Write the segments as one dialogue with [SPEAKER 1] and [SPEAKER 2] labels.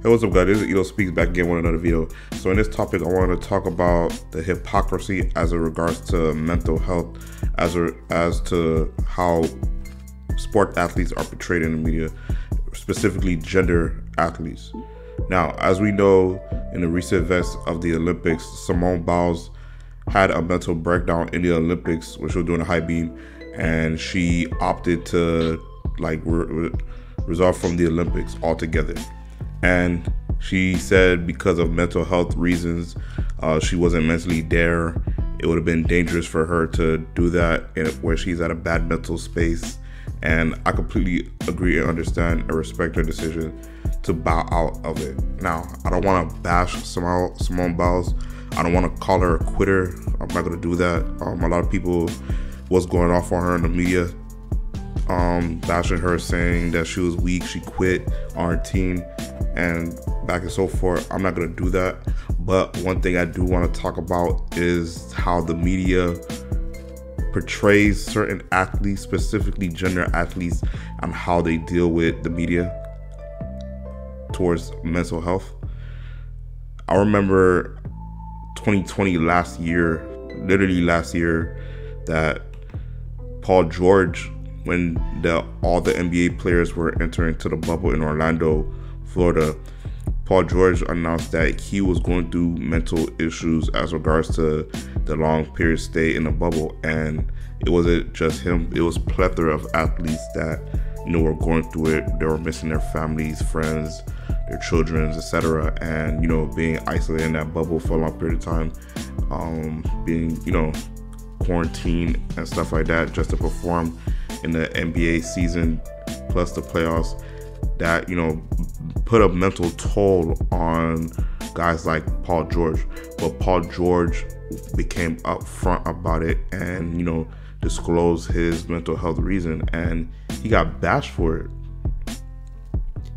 [SPEAKER 1] Hey, what's up, guys? This is Ito Speaks back again with another video. So in this topic, I want to talk about the hypocrisy as it regards to mental health, as to how sport athletes are portrayed in the media, specifically gender athletes. Now, as we know, in the recent events of the Olympics, Simone Biles had a mental breakdown in the Olympics when she was doing a high beam, and she opted to resolve from the Olympics altogether. And she said because of mental health reasons, she wasn't mentally there. It would have been dangerous for her to do that where she's at a bad mental space. And I completely agree and understand and respect her decision to bow out of it. Now, I don't want to bash Simone Biles. I don't want to call her a quitter. I'm not going to do that. A lot of people was going off on her in the media, bashing her, saying that she was weak, she quit on her team, and back and so forth. I'm not going to do that. But one thing I do want to talk about is how the media portrays certain athletes, specifically gender athletes, and how they deal with the media towards mental health. I remember 2020 literally last year, that Paul George, when all the NBA players were entering to the bubble in Orlando, Florida, Paul George announced that he was going through mental issues as regards to the long period stay in the bubble. And it wasn't just him, it was a plethora of athletes that, were going through it. They were missing their families, friends, their children, etc. And, being isolated in that bubble for a long period of time, being, quarantined and stuff like that just to perform in the NBA season plus the playoffs, that put a mental toll on guys like Paul George. But Paul George became upfront about it and disclosed his mental health reason, and he got bashed for it.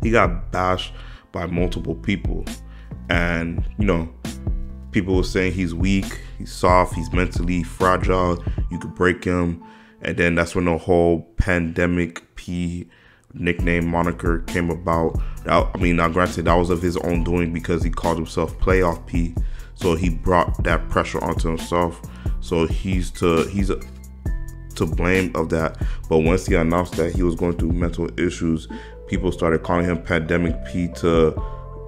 [SPEAKER 1] He got bashed by multiple people, and people were saying he's weak, he's soft, he's mentally fragile, you could break him. And then that's when the whole Pandemic P nickname moniker came about. Now granted, that was of his own doing because he called himself Playoff P, so he brought that pressure onto himself. So he's to blame of that. But once he announced that he was going through mental issues, people started calling him Pandemic P to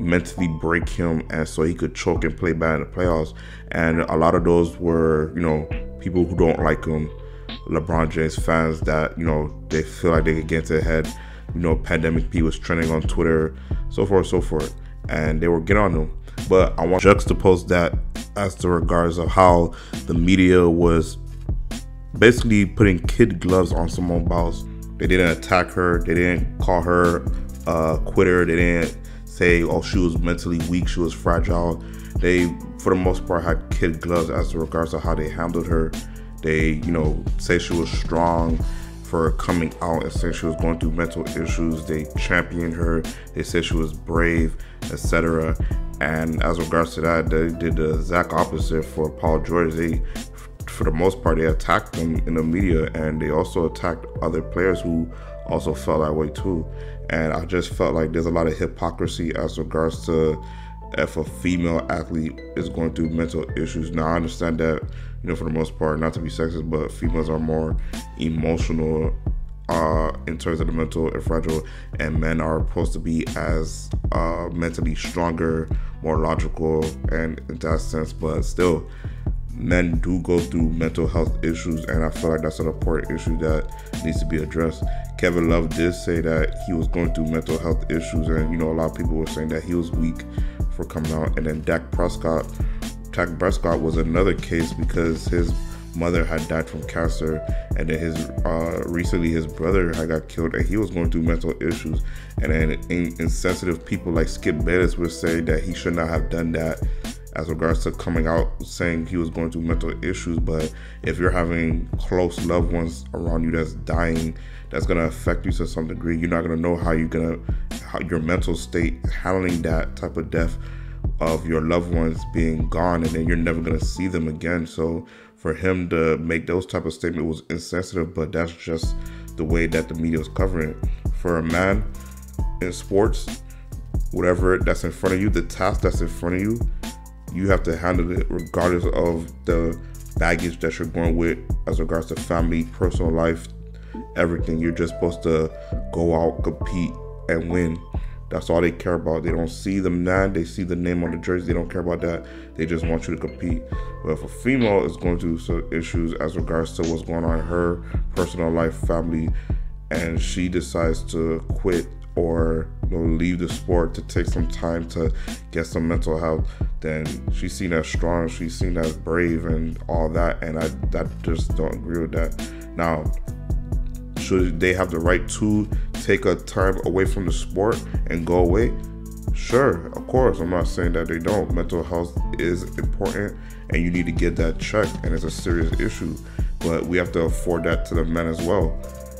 [SPEAKER 1] mentally break him, and so he could choke and play bad in the playoffs. And a lot of those were people who don't like him, LeBron James fans, that they feel like they could get into the head. Pandemic P was trending on Twitter, so forth, and they were getting on him. But I want to juxtapose that as to regards of how the media was basically putting kid gloves on Simone Biles. They didn't attack her, they didn't call her a quitter, they didn't say, oh, she was mentally weak, she was fragile. They, for the most part, had kid gloves as to regards to how they handled her. They, say she was strong for coming out and saying she was going through mental issues. They championed her. They said she was brave, etc. And as regards to that, they did the exact opposite for Paul George. They, for the most part, they attacked him in the media, and they also attacked other players who also felt that way too. And I just felt like there's a lot of hypocrisy as regards to if a female athlete is going through mental issues. Now, I understand that, for the most part, not to be sexist, but females are more emotional in terms of the mental and fragile, and men are supposed to be as mentally stronger, more logical, and in that sense. But still, men do go through mental health issues, and I feel like that's an important issue that needs to be addressed. Kevin Love did say that he was going through mental health issues, and a lot of people were saying that he was weak for coming out. And then Dak Prescott was another case because his mother had died from cancer, and then recently his brother had got killed, and he was going through mental issues. And then insensitive people like Skip Bayless were saying that he should not have done that as regards to coming out saying he was going through mental issues. But if you're having close loved ones around you that's dying, that's going to affect you to some degree. You're not going to know how your mental state handling that type of death of your loved ones being gone, and then you're never going to see them again. So for him to make those type of statements was insensitive, but that's just the way that the media was covering it. For a man in sports, whatever that's in front of you, the task that's in front of you, you have to handle it regardless of the baggage that you're going with as regards to family, personal life, everything. You're just supposed to go out, compete, and win. That's all they care about. They don't see the man, they see the name on the jersey. They don't care about that. They just want you to compete. But if a female is going through some issues as regards to what's going on in her personal life, family, and she decides to quit or leave the sport to take some time to get some mental health, then she's seen as strong, she's seen as brave and all that, and I just don't agree with that. Now, should they have the right to take a time away from the sport and go away? Sure, of course. I'm not saying that they don't. Mental health is important and you need to get that checked, and it's a serious issue, but we have to afford that to the men as well.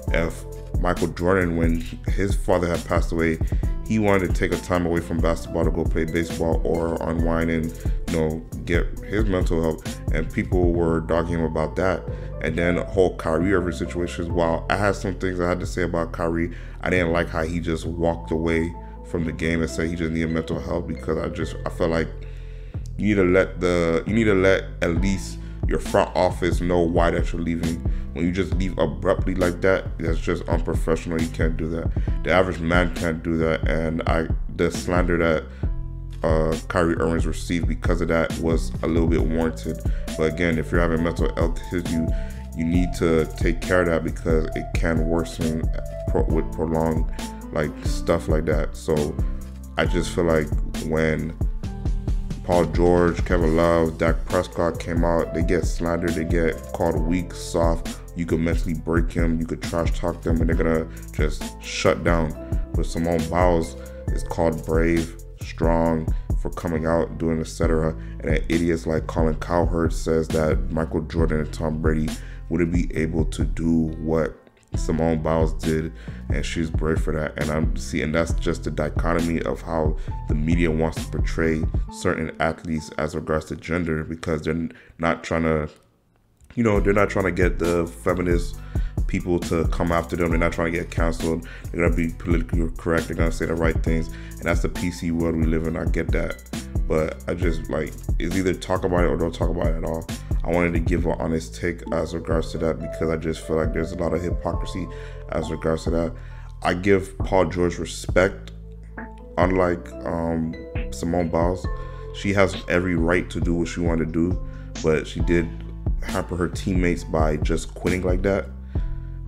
[SPEAKER 1] If Michael Jordan, when his father had passed away, he wanted to take a time away from basketball to go play baseball or unwind and get his mental health, and people were dogging him about that. And then the whole Kyrie Irving situation, while I had some things I had to say about Kyrie, I didn't like how he just walked away from the game and said he just needed mental health, because I felt like you need to let at least your front office know why that you're leaving. When you just leave abruptly like that, that's just unprofessional. You can't do that. The average man can't do that. And the slander that Kyrie Irving's received because of that was a little bit warranted. But again, if you're having mental health issues, you need to take care of that, because it can worsen with prolonged stuff like that. So I just feel like when Paul George, Kevin Love, Dak Prescott came out, they get slandered, they get called weak, soft. You could mentally break them, you could trash talk them, and they're gonna just shut down. But Simone Biles is called brave, strong for coming out, doing etc. And then idiots like Colin Cowherd says that Michael Jordan and Tom Brady wouldn't be able to do what Simone Biles did, and she's brave for that. And that's just the dichotomy of how the media wants to portray certain athletes as regards to gender, because they're not trying to, they're not trying to get the feminist people to come after them. They're not trying to get canceled. They're gonna be politically correct. They're gonna say the right things, and that's the PC world we live in. I get that, but I just it's either talk about it or don't talk about it at all. I wanted to give an honest take as regards to that, because I just feel like there's a lot of hypocrisy as regards to that. I give Paul George respect, unlike Simone Biles. She has every right to do what she wanted to do, but she did hamper her teammates by just quitting like that.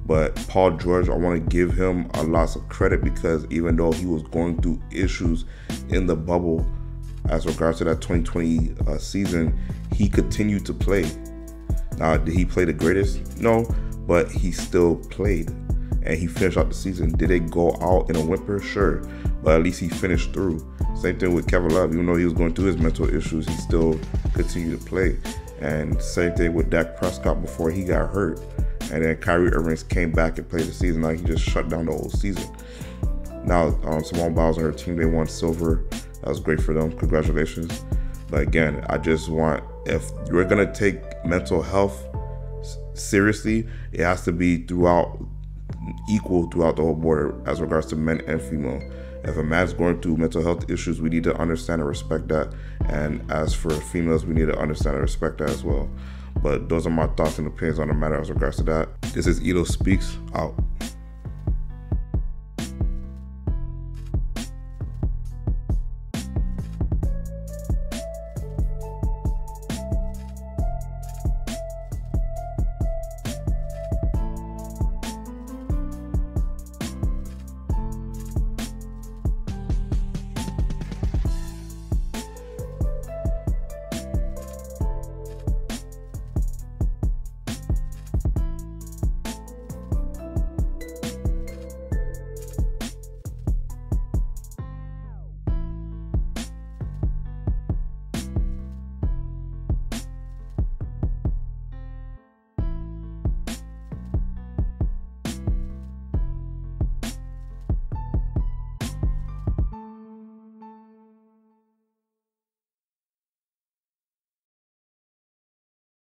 [SPEAKER 1] But Paul George, I want to give him a lot of credit, because even though he was going through issues in the bubble as regards to that 2020 season, he continued to play. Now, did he play the greatest? No, but he still played, and he finished out the season. Did it go out in a whimper? Sure, but at least he finished through. Same thing with Kevin Love. Even though he was going through his mental issues, he still continued to play. And same thing with Dak Prescott before he got hurt. And then Kyrie Irving came back and played the season. Like, he just shut down the whole season. Now, Simone Biles and her team, they won silver. That was great for them. Congratulations. But again, I just want, if you're going to take mental health seriously, it has to be equal throughout the whole board as regards to men and female. If a man's going through mental health issues, we need to understand and respect that. And as for females, we need to understand and respect that as well. But those are my thoughts and opinions on the matter as regards to that. This is Ito Speaks, out.